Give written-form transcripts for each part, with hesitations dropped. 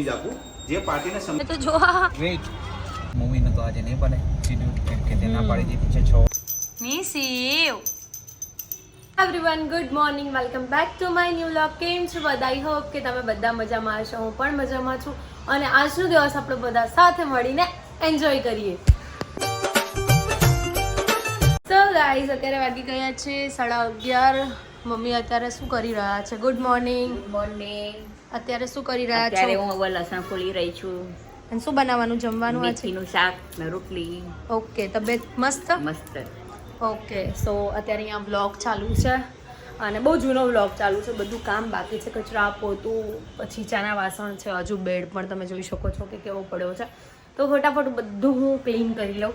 જે પાર્ટીને સમય તો જો વેઇટ મૂવીનો તો આજે નહીં બને શેડ્યુલ કેમ કે તેના પાડી દીધી છે 6 મિસીવ everyone good morning welcome back to my new vlog. કેમ છો બધા? આઈ હોપ કે તમે બધા મજામાં હશો. હું પણ મજામાં છું અને આજનો દિવસ આપણે બધા સાથે મળીને એન્જોય કરીએ. તો ગાઈઝ અત્યારે વાગી ગયા છે 11:30. મમ્મી અત્યારે શું કરી રહ્યા છે? Good morning. મોર્નિંગ. અત્યારે શું કરી રહ્યા છો? અત્યારે હું હવે લસણ ફોલી રહી છું. અને શું બનાવવાનું જમવાનું આજે? મેથીનું શાક ને રોટલી. ઓકે, તબિયત મસ્ત? મસ્ત. ઓકે, સો અત્યારે અહીંયા વ્લોગ ચાલુ છે અને બહુ જૂનો વ્લોગ ચાલુ છે. બધું કામ બાકી છે, કચરા પોતું, પછી ચાના વાસણ છે, હજુ બેડ પણ તમે જોઈ શકો છો કે કેવો પડ્યો છે. તો ફટાફટ બધું હું ક્લીન કરી લઉં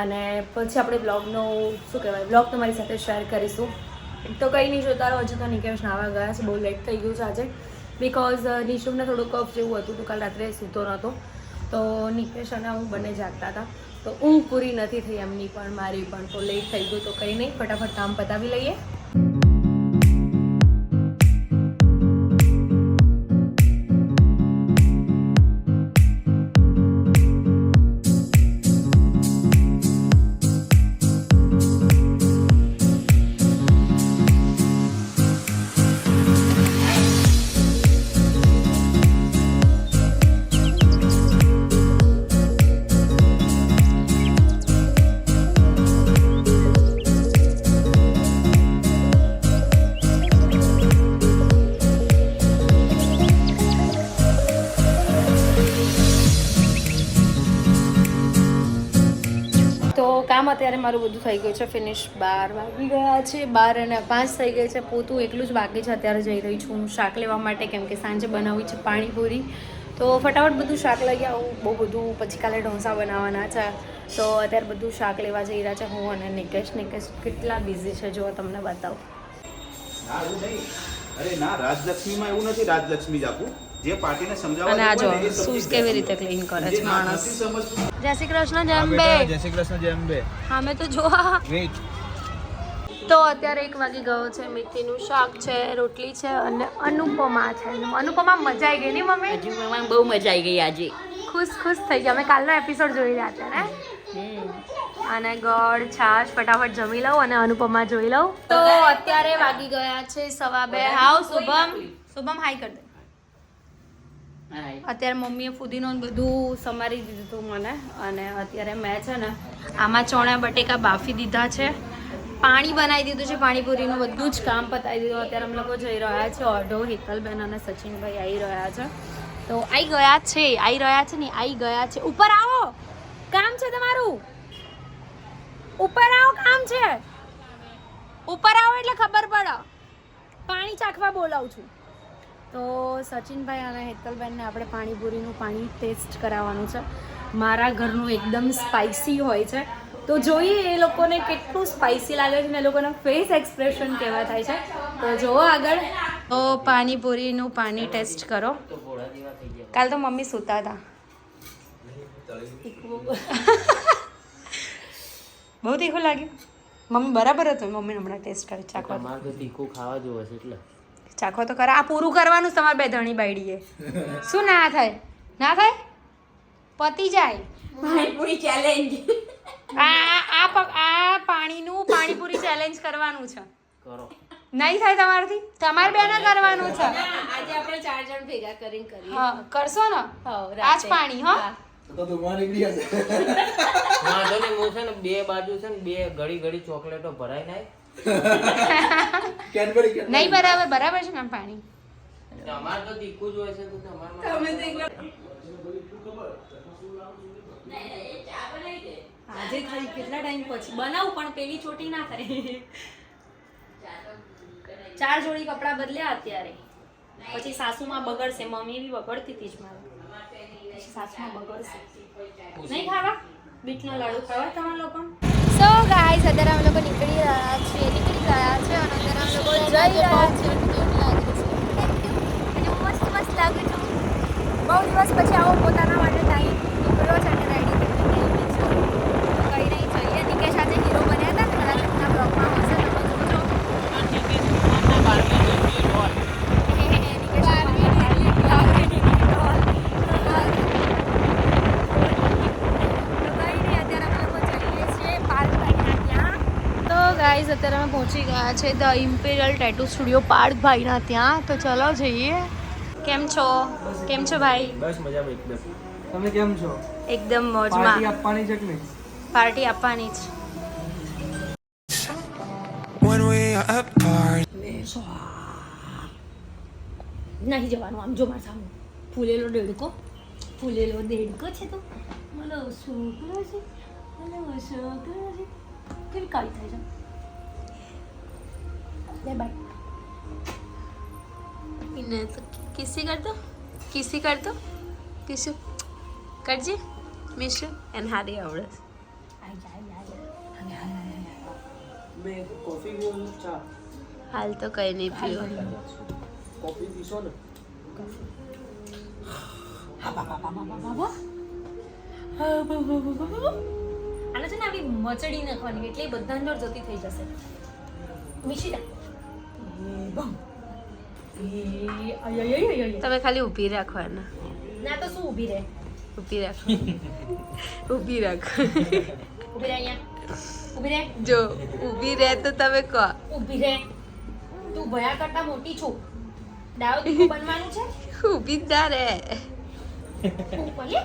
અને પછી આપણે વ્લોગનો શું કહેવાય વ્લોગ તમારી સાથે શેર કરીશું. તો કંઈ નહીં, જોતા રહો. હજુ તો નિકેશ નાવા ગયા છે, બહુ લેટ થઈ ગયું છે આજે બિકોઝ નિશુમને થોડું કફ જેવું હતું તો કાલ રાત્રે સૂતો નહોતો. તો નિકેશ અને હું બંને જાગતા હતા તો ઊંઘ પૂરી નથી થઈ એમની પણ મારી પણ. તો લેટ થઈ ગયું તો કંઈ નહીં, ફટાફટ કામ પતાવી લઈએ. તો કામ અત્યારે મારું બધું થઈ ગયું છે ફિનિશ. 12 વાગી ગયા છે, 12:05 થઈ ગઈ છે. પોતું એટલું જ બાકી છે. અત્યારે જઈ રહી છું હું શાક લેવા માટે કેમ કે સાંજે બનાવવી છે પાણીપુરી. તો ફટાફટ બધું શાક લઈ આવું. બહુ બધું પછી કાલે ઢોસા બનાવવાના છે તો અત્યારે બધું શાક લેવા જઈ રહ્યા છે હું અને નિકેશ. નિકેશ કેટલા બિઝી છે જો તમને બતાવું. ના એવું નહીં. અરે ના, રાજલક્ષ્મીમાં એવું નથી. રાજલક્ષ્મી જ આપું જે પાર્ટીને સમજાવવા અને આ જો જેવું હોય ને એ સમજી શૂઝ જાય. કેવી રીતે ક્લીન કરે છે જે ના માણસ. નથી સમજતું. જય શ્રી કૃષ્ણ જેમ બે. જય શ્રી કૃષ્ણ જેમ બે હા મેં તો જોવા. વેઇટ તો અત્યારે 1 વાગી ગયો છે. મેથીનું શાક છે, રોટલી છે અને અનુપમા છે. અનુપમા મજા આવી ગઈ નહીં મમ્મી? હજુ મને બહુ મજા આવી ગઈ આજે. ખુશ થઈ ગયા. અમે કાલનો એપિસોડ જોઈ રહ્યા હતા ને. અને ગોળ છાશ. ફટાફટ જમી લઉં અને અનુપમા જોઈ લઉં. તો અત્યારે વાગી ગયા છે 2:15. હાવ શુભમ હાઈ કર દે. અત્યારે મમ્મીએ ફુદીનો બધું સમારી દીધું હતું મને અને અત્યારે મેં છે ને આમાં ચણા બટેકા બાફી દીધા છે, પાણી બનાવી દીધું છે, પાણીપુરીનું બધું જ કામ પતાવી દીધું. અત્યારે અમે લોકો જઈ રહ્યા છે ઓઢો. હિતલબેન અને સચિનભાઈ આવી રહ્યા છે. તો આવી ગયા છે. ઉપર આવો, કામ છે તમારું. ઉપર આવો, કામ છે. ઉપર આવો એટલે ખબર પડે. પાણી ચાખવા બોલાવું છું. તો સચિનભાઈ અને હેતલબેનને આપણે પાણીપુરીનું પાણી ટેસ્ટ કરાવવાનું છે. મારા ઘરનું એકદમ સ્પાઇસી હોય છે તો જોઈએ એ લોકોને કેટલું સ્પાઇસી લાગે છે ને એ લોકોના ફેસ એક્સપ્રેશન કેવા થાય છે. તો જુઓ આગળ. તો પાણીપુરીનું પાણી ટેસ્ટ કરો. કાલ તો મમ્મી સૂતા હતા. બહુ તીખું લાગ્યું મમ્મી? બરાબર હતું. મમ્મી હમણાં ટેસ્ટ કરી ચાખવા. તમારે તો તીખું ખાવા જોવે છે એટલે ચાખો તો ખરા. આ પૂરું કરવાનું છે તમારે બે ધણી બાયડીએ. શું ના થાય? પતી જાય. પાણીપુરી ચેલેન્જ. આ પાણીપુરી ચેલેન્જ કરવાનું છે. કરો. નહીં થાય તમારાથી? તમારે બેને કરવાનું છે. આજે આપણે 4 જણ ભેગા કરીને કરીએ. હા કરશો ને? આ જ પાણી. હા વાંધો નહીં. હું છે ને બે બાજુ છે ને બે ઘડી ચોકલેટો ભરાઈ નાય. નહીં બરાબર છે ને પાણી. તમારે તો તીખું જ હોય છે તો તમારે આજે ખાલી કેટલા ટાઈમ પછી બનાવું પણ પેલી ચોટી ના થાય. 4 જોડી કપડાં બદલ્યા અત્યારે. પછી સાસુમાં બગડશે. મમ્મી બી બગડતી હતી જ મારે. પછી સાસુમાં બગડશે. નહીં ખાવા? બીટના લાડુ ખાવા તમારા લોકો? સો ગાઈસ અત્યારે અમે લોકો નીકળી રહ્યા છે અને અત્યારે અમે લોકો જઈ રહ્યા છીએ. મસ્ત લાગે છે. બહુ દિવસ પછી આવો પોતાના માટે ટાઈમ નીકળ્યો છે અને રેડી થઈ ગઈ છું. કંઈ નહીં, જોઈએ. નિકેશ આજે હીરો બન્યા હતા ને કદાચ એમના બ્લોગમાં હશે તમે જોજો. નિકેશ અત્યારે અમે પહોંચી ગયા છે ધ ઇમ્પિરિયલ ટેટુ સ્ટુડિયો પાર્થભાઈના ત્યાં. તો ચલો જઈએ. કેમ છો ભાઈ? બસ મજામાં એકદમ. તમે કેમ છો? એકદમ પાર્ટી મોજમાં. આપવાની છે કે નહીં? પાર્ટી આપવાની જ. નહીં જવાનું આમ જો મારા સામે ફૂલેલો દેડકો છે તો મને છોકરો છે કેવી કાળી થાય છે લે બાય ઇને તો કિસી કર દો કિસી કરજે મિશુ એન હારી આવડે. મેં કોફી પીવું ચા હાલ તો કઈ નહીં પીવો. કોફી પીશો ને આને છે ને આવી મચડી નાખવાની એટલે બધા અંદર જતી થઈ જશે. મિશી તમે ખાલી ઊભી રાખવાના. ના તો શું ઊભી રહે ઊભી રાખ ઊભી રાખ ઊભી રહે અહીંયા ઊભી રહે જો ઊભી રહે તો તમે કહો. ઊભી રહે તું ભયા કરતા મોટી છું દાવ દીકરો બનવાનું છે ઊભી જ ના રહે. તું ભલે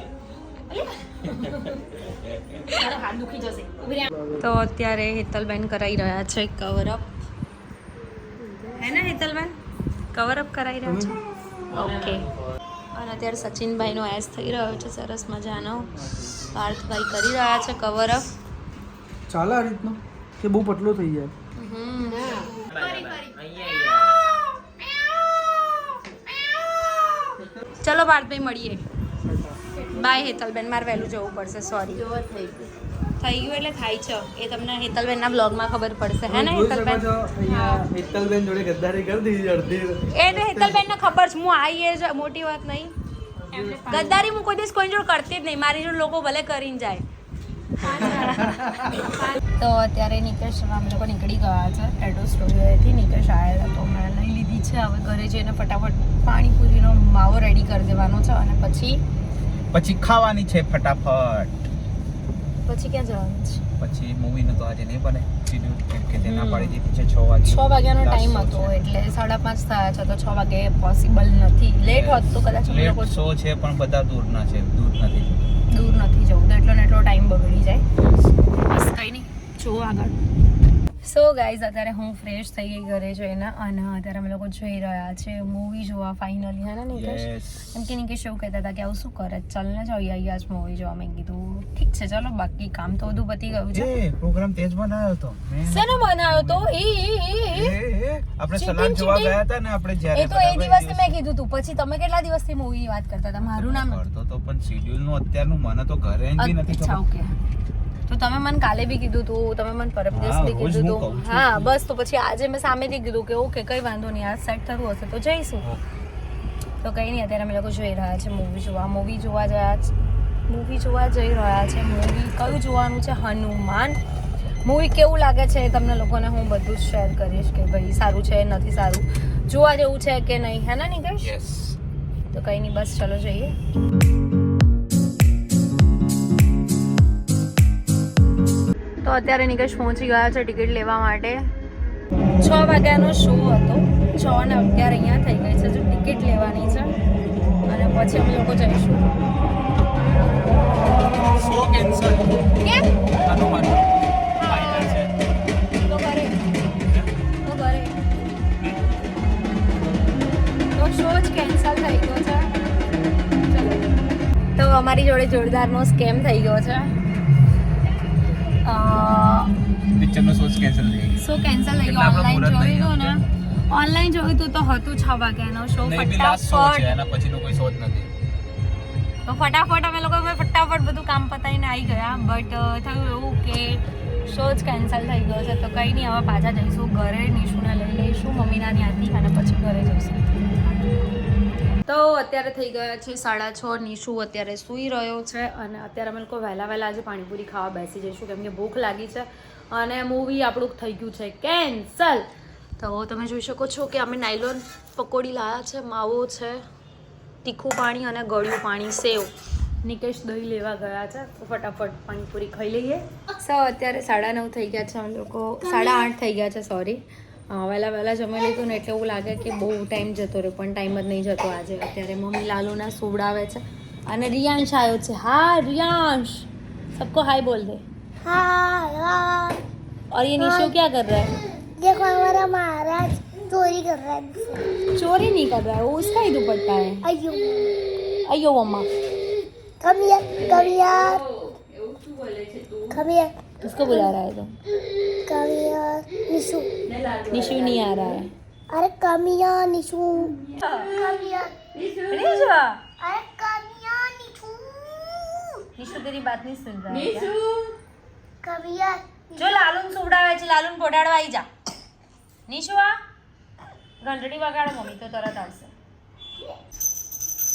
તારો હાથ દુખી જશે ઊભી રહે. તો અત્યારે હેતલબેન કરાવી રહ્યા છે કવરઅપ. હે ને હેતલબેન કવરઅપ કરાવી રહ્યા છે? ઓકે. અને અત્યારે સચિનભાઈનો એસ થઈ રહ્યો છે સરસ મજાનો. પાર્થભાઈ કરી રહ્યા છે કવરઅપ. ચાલે આ રીતનો કે બહુ પતલો થઈ જાય? ચલો પાર્થભાઈ મળીએ. બાય હેતલબેન, મારે વહેલું જવું પડશે. સોરી. થઈ ગયું એટલે થાય છે એ તમને હેતલબેનના બ્લોગમાં ખબર પડશે. હે ને હેતલબેન? હેતલબેન જોડે ગદ્દારી કરી દીધી અડધી. એ તો હેતલબેનને ખબર છે. હું આવી એ જ મોટી વાત નહીં. ગદ્દારી હું કોઈ દિવસ કોઈ જોડે કરતી જ નહીં. મારી જોડે લોકો ભલે કરીને જાય. તો અત્યારે નિકેશ અમે લોકો નીકળી ગયા છે ટેટુ સ્ટુડિયોએથી. નિકેશ આવેલા તો મેં લઈ લીધી છે. હવે ઘરે જઈને ફટાફટ પાણીપુરીનો માવો રેડી કરી દેવાનો છે અને પછી ખાવાની છે ફટાફટ. પછી ક્યાં જવાનું છે? પછી મૂવીનો તો આજે નહીં બને શિડ્યુલ કેમ કે તે ના પાડી દીધી છે 6 વાગે. 6 વાગ્યાનો ટાઈમ હતો એટલે 5:30 થયા છે તો 6 વાગે પોસિબલ નથી. લેટ હોત તો કદાચ અમે લોકો શો છે પણ બધા દૂરના છે, દૂર નથી દૂર નથી જવું તો એટલો ને એટલો ટાઈમ બગડી જાય. બસ કંઈ નહીં, જો આગળ. સો ગાઈઝ અત્યારે હું ફ્રેશ થઈ ગઈ ઘરે જઈને અને અત્યારે અમે લોકો જઈ રહ્યા છે મૂવી જોવા ફાઇનલી. હે ને નિકેશ? એમ કે નિકેશ એવું કહેતા હતા કે આવું શું કરે ચાલ ને જઈએ આજ મૂવી જોવા. મેં કીધું ઠીક છે ચલો, બાકી કામ તો બધું પતી ગયું છે. પ્રોગ્રામ તેજ બનાવ્યો હતો. શેનો બનાવ્યો તો? આપણે સલાડ જોવા ગયા હતા ને આપણે જ્યારે. એ તો એ દિવસે મેં કીધું તું. પછી તમે કેટલા દિવસથી મૂવીની વાત કરતા હતા? મારું નામ કરતો તો પણ શેડ્યુલ નું અત્યારનું મને તો ઘરે બી નથી ખબર. ઓકે. તો તમે મને કાલે બી કીધું તું, તમે મને પરમ દિવસ બી કીધું તું. હા બસ, તો પછી આજે મેં સામેથી કીધું કે ઓકે કઈ વાંધો નહીં, આ સેટ થતું હશે તો જઈશું. તો કંઈ નહીં, અત્યારે અમે લોકો જઈ રહ્યા છે મૂવી જોવા. મૂવી જોવા જઈ રહ્યા છે. મૂવી કયું જોવાનું છે? હનુમાન. મૂવી કેવું લાગે છે તમને લોકોને હું બધું જ શેર કરીશ કે ભાઈ સારું છે નથી સારું, જોવા જેવું છે કે નહીં. હે ને નિકેશ? તો કંઈ નહીં, બસ ચલો જઈએ. તો અત્યારે નિકેશ પહોંચી ગયા છે ટિકિટ લેવા માટે. 6 વાગ્યાનો શો હતો, 6 ને 11 અહીંયા થઈ ગઈ છે. જો ટિકિટ લેવાની છે અને પછી અમે લોકો જઈશું. Show cancel. કેમ? હનુમાન ફાઇનલ છે. તો ઘરે તો શો જ કેન્સલ થઈ ગયો છે. ચલો, તો અમારી જોડે જોરદારનો સ્કેમ થઈ ગયો છે. પિક્ચરનો શો કેન્સલ થઈ ગયો. શો કેન્સલ થઈ ગયો. ઓનલાઈન જોયું હતું ને, ઓનલાઈન જોયું હતું તો હતું 6 વાગ્યાનો શો. ફટાફટ એના પછીનો કોઈ શો જ નથી. તો ફટાફટ અમે લોકો ફટાફટ બધું કામ પતાવીને આવી ગયા. બટ થયું એવું કે શો જ કેન્સલ થઈ ગયો છે. તો કંઈ નહીં, હવે પાછા જઈશું ઘરે. નિશુને લઈ લઈશું મમ્મીના ત્યાંથી અને પછી ઘરે જઈશું. તો અત્યારે થઈ ગયા છે 6:30. નિશુ અત્યારે સૂઈ રહ્યો છે અને અત્યારે અમે લોકો વહેલા આજે પાણીપુરી ખાવા બેસી જઈશું કેમ કે ભૂખ લાગી છે અને મૂવી આપણું થઈ ગયું છે કેન્સલ. તો તમે જોઈ શકો છો કે અમે નાયલોન પકોડી લાવ્યા છે, માવો છે, તીખું પાણી અને ગળ્યું પાણી, સેવ. નિકેશ દહીં લેવા ગયા છે તો ફટાફટ પાણીપુરી ખાઈ લઈએ. અત્યારે 9:30 થઈ ગયા છે. અમે લોકો 8:30 થઈ ગયા છે, સોરી. વહેલા જમી લીધું ને એટલે એવું લાગે કે બહુ ટાઈમ જતો રહ્યો, પણ ટાઈમ જ નહીં જતો આજે. અત્યારે મમ્મી લાલુના સુવડાવે છે અને રિયાંશ આવ્યો છે. હા રિયાંશ, सबको हाय बोल दे. हाँ और ये निशु क्या कर रहा है? देखो हमारा महाराज चोरी कर रहा है. चोरी नहीं कर रहा है, वो उसका ही दुपट्टा है. अयो अयो मम्मा, come here, come here, come here, किसको बुला रहा है तुम? come here, Nishu. निशु नहीं आ रहा है. अरे come here, Nishu. come here. Nishu, अरे come here, निशु. निशु तेरी बात नहीं सुन रहा है क्या? come here. જો લાલુન સુવડાવે છે, લાલુન પોટાડવા આવી જા. નિશુ આ ઘંટડી વગાડો, મમ્મી તો તરત આવશે.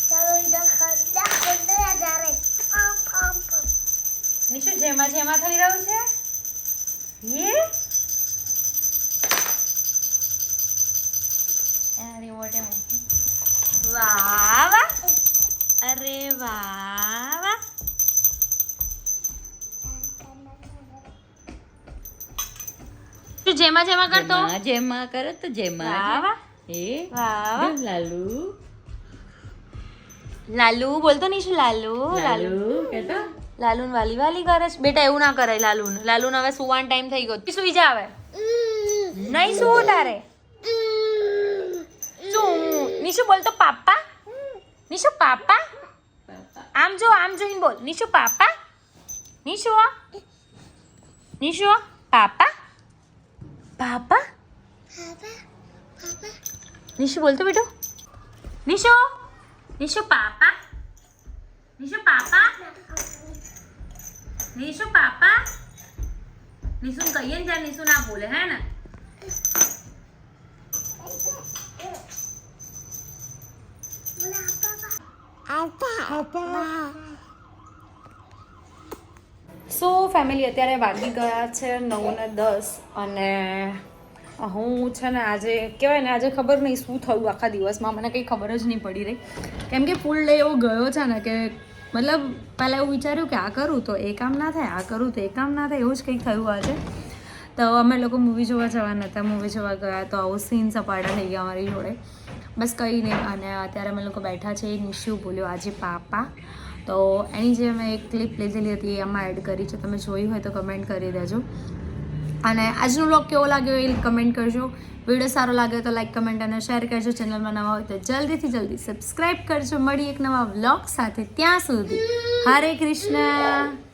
चलो इधर खड़ा करते हैं जा रहे. आम. નિશુ જેમાં થઈ રહ્યું છે હે અરે વોટ એમ વાહ વાહ, અરે વાહ વાહ. તું જેમાં કરતો જેમાં કરો તો જેમાં વાહ વાહ એ વાહ વાહ. લાલુ લાલુ બોલતો નિશુ, લાલુ લાલુ કેતો લાલુન વાલી વાલી કરે છે. બેટા એવું ના કરાય લાલુન હવે સુવાનો ટાઈમ થઈ ગયો. સુઈ જા હવે. નહીં સુવું તારે. શું નિશુ બોલતો પાપા, નિશુ પાપા. આમ જોઈને બોલ. નિશુ પાપા, નિશુ પાપા પાપા. નિશુ બોલતો બેટો. નિશુ પાપા, નિશુ પાપા, નિશુ પાપા. નિશુ કહીએ ને ત્યારે નિશુ ના બોલે, હે ને? સો ફેમિલી, અત્યારે વાગી ગયા છે 9:10 અને હું છે ને આજે કહેવાય ને, આજે ખબર નહીં શું થયું આખા દિવસમાં, મને કંઈ ખબર જ નહીં પડી રહી. કેમ કે ફૂલ ડે એવો ગયો છે ને કે મતલબ પહેલાં એવું વિચાર્યું કે આ કરું તો એ કામ ના થાય, આ કરું તો એ કામ ના થાય, એવું જ કંઈક થયું આજે. તો અમે લોકો મૂવી જોવા જવાના હતા, મૂવી જોવા ગયા તો આવું સીન સપાટા થઈ ગયા અમારી જોડે. બસ કંઈ નહીં. અને અત્યારે અમે લોકો બેઠા છે. નિશુ બોલ્યો આજે પાપા, તો એની જે મેં એક ક્લિપ લીધેલી હતી એ આમાં એડ કરી છે. તમે જોઈ હોય તો કમેન્ટ કરી દેજો. અને આજનો વ્લોગ કેવો લાગ્યો એ કમેન્ટ કરજો. વિડીયો સારો લાગે તો લાઈક, કમેન્ટ અને શેર કરજો. ચેનલમાં નવા હોય તો જલ્દી સબસ્ક્રાઈબ કરજો. મળી એક નવા વ્લોગ સાથે. ત્યાં સુધી હરે કૃષ્ણ.